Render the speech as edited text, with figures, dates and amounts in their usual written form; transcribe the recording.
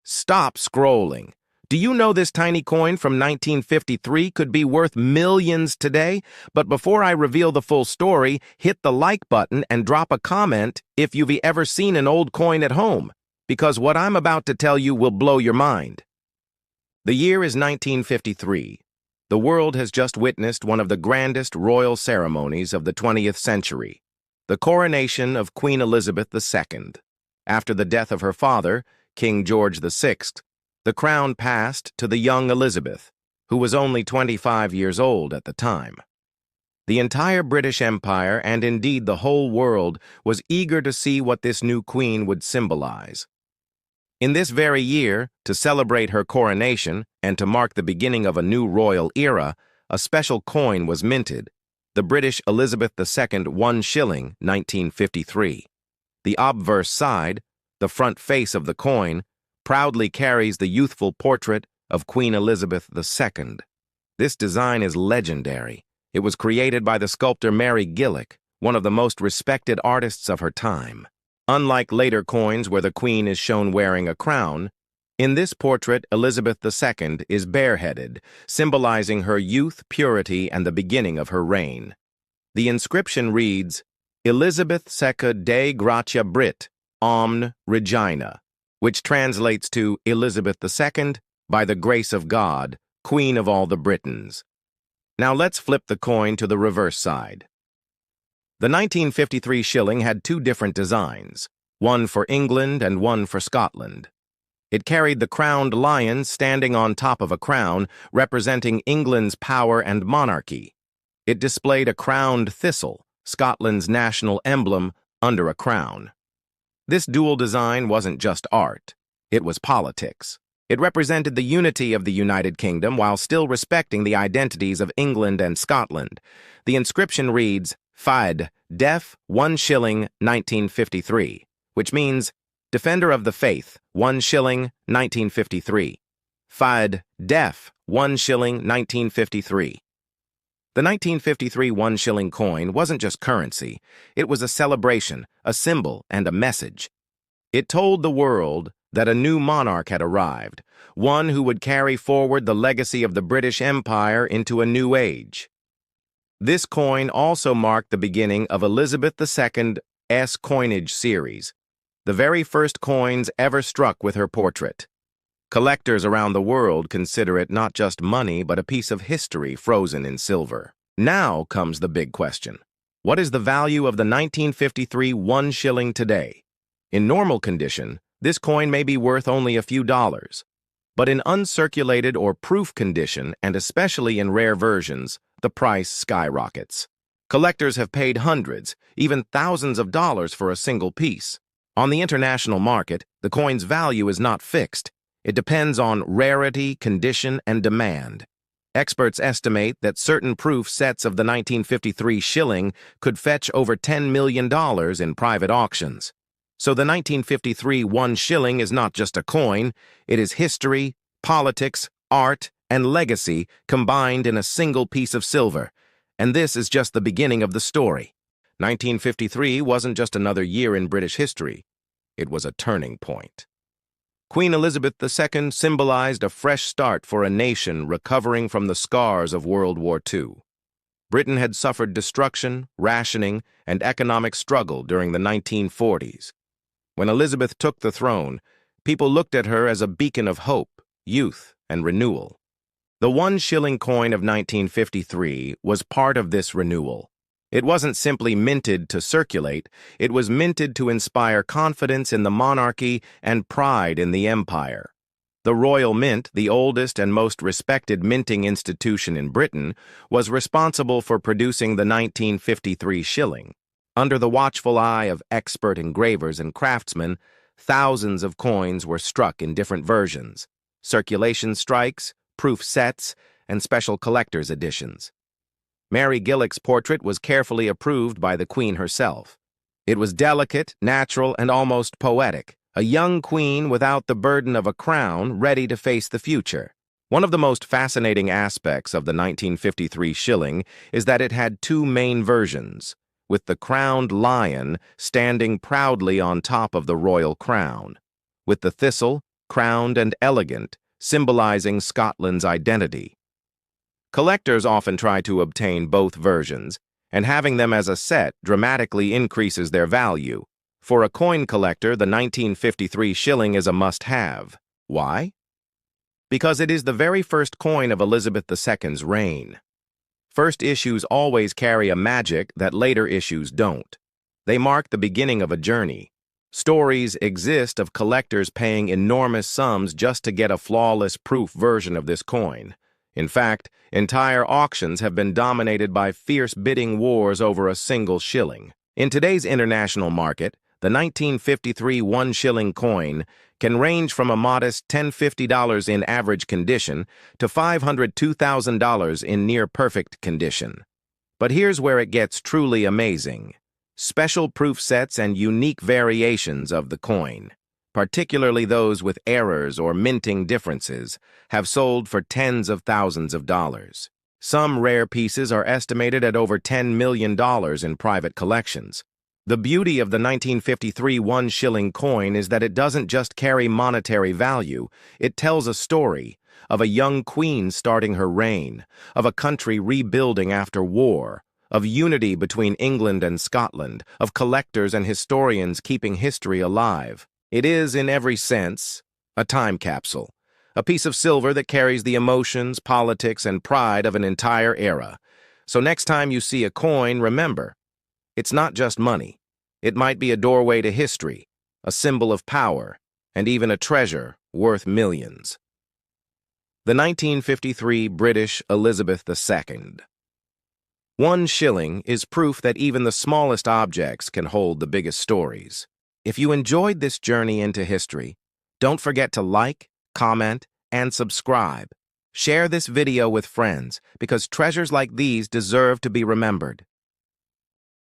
Stop scrolling. Do you know this tiny coin from 1953 could be worth millions today? But before I reveal the full story, hit the like button and drop a comment if you've ever seen an old coin at home, because what I'm about to tell you will blow your mind. The year is 1953. The world has just witnessed one of the grandest royal ceremonies of the 20th century, the coronation of Queen Elizabeth II. After the death of her father, King George VI, the crown passed to the young Elizabeth, who was only 25 years old at the time. The entire British Empire, and indeed the whole world, was eager to see what this new queen would symbolize. In this very year, to celebrate her coronation and to mark the beginning of a new royal era, a special coin was minted, the British Elizabeth II 1 shilling, 1953. The obverse side, the front face of the coin, proudly carries the youthful portrait of Queen Elizabeth II. This design is legendary. It was created by the sculptor Mary Gillick, one of the most respected artists of her time. Unlike later coins where the queen is shown wearing a crown, in this portrait Elizabeth II is bareheaded, symbolizing her youth, purity, and the beginning of her reign. The inscription reads, Elizabeth Seca de Gratia Brit, Omne Regina, which translates to Elizabeth II, by the grace of God, Queen of all the Britons. Now let's flip the coin to the reverse side. The 1953 shilling had two different designs, one for England and one for Scotland. It carried the crowned lion standing on top of a crown, representing England's power and monarchy. It displayed a crowned thistle, Scotland's national emblem, under a crown. This dual design wasn't just art, it was politics. It represented the unity of the United Kingdom while still respecting the identities of England and Scotland. The inscription reads, Fide, Def, 1 shilling, 1953, which means, Defender of the Faith, 1 shilling, 1953. Fide, Def, 1 shilling, 1953. The 1953 1 shilling coin wasn't just currency, it was a celebration, a symbol, and a message. It told the world that a new monarch had arrived, one who would carry forward the legacy of the British Empire into a new age. This coin also marked the beginning of Elizabeth II's coinage series, the very first coins ever struck with her portrait. Collectors around the world consider it not just money but a piece of history frozen in silver. Now comes the big question. What is the value of the 1953 1 shilling today? In normal condition, this coin may be worth only a few dollars. But in uncirculated or proof condition, and especially in rare versions, the price skyrockets. Collectors have paid hundreds, even thousands of dollars for a single piece. On the international market, the coin's value is not fixed. It depends on rarity, condition, and demand. Experts estimate that certain proof sets of the 1953 shilling could fetch over $10 million in private auctions. So the 1953 1 shilling is not just a coin, it is history, politics, art, and legacy combined in a single piece of silver. And this is just the beginning of the story. 1953 wasn't just another year in British history, it was a turning point. Queen Elizabeth II symbolized a fresh start for a nation recovering from the scars of World War II. Britain had suffered destruction, rationing, and economic struggle during the 1940s. When Elizabeth took the throne, people looked at her as a beacon of hope, youth, and renewal. The 1 shilling coin of 1953 was part of this renewal. It wasn't simply minted to circulate, it was minted to inspire confidence in the monarchy and pride in the empire. The Royal Mint, the oldest and most respected minting institution in Britain, was responsible for producing the 1953 shilling. Under the watchful eye of expert engravers and craftsmen, thousands of coins were struck in different versions, circulation strikes, proof sets, and special collector's editions. Mary Gillick's portrait was carefully approved by the Queen herself. It was delicate, natural, and almost poetic, a young queen without the burden of a crown, ready to face the future. One of the most fascinating aspects of the 1953 shilling is that it had two main versions, with the crowned lion standing proudly on top of the royal crown. With the thistle, crowned and elegant, symbolizing Scotland's identity. Collectors often try to obtain both versions, and having them as a set dramatically increases their value. For a coin collector, the 1953 shilling is a must-have. Why? Because it is the very first coin of Elizabeth II's reign. First issues always carry a magic that later issues don't. They mark the beginning of a journey. Stories exist of collectors paying enormous sums just to get a flawless proof version of this coin. In fact, entire auctions have been dominated by fierce bidding wars over a single shilling. In today's international market, the 1953 1-shilling coin can range from a modest $10–50 in average condition to $502,000 in near-perfect condition. But here's where it gets truly amazing. Special proof sets and unique variations of the coin, particularly those with errors or minting differences, have sold for tens of thousands of dollars. Some rare pieces are estimated at over $10 million in private collections. The beauty of the 1953 1-shilling coin is that it doesn't just carry monetary value, it tells a story of a young queen starting her reign, of a country rebuilding after war, of unity between England and Scotland, of collectors and historians keeping history alive. It is, in every sense, a time capsule, a piece of silver that carries the emotions, politics, and pride of an entire era. So next time you see a coin, remember, it's not just money. It might be a doorway to history, a symbol of power, and even a treasure worth millions. The 1953 British Elizabeth II. 1 shilling is proof that even the smallest objects can hold the biggest stories. If you enjoyed this journey into history, don't forget to like, comment, and subscribe. Share this video with friends because treasures like these deserve to be remembered.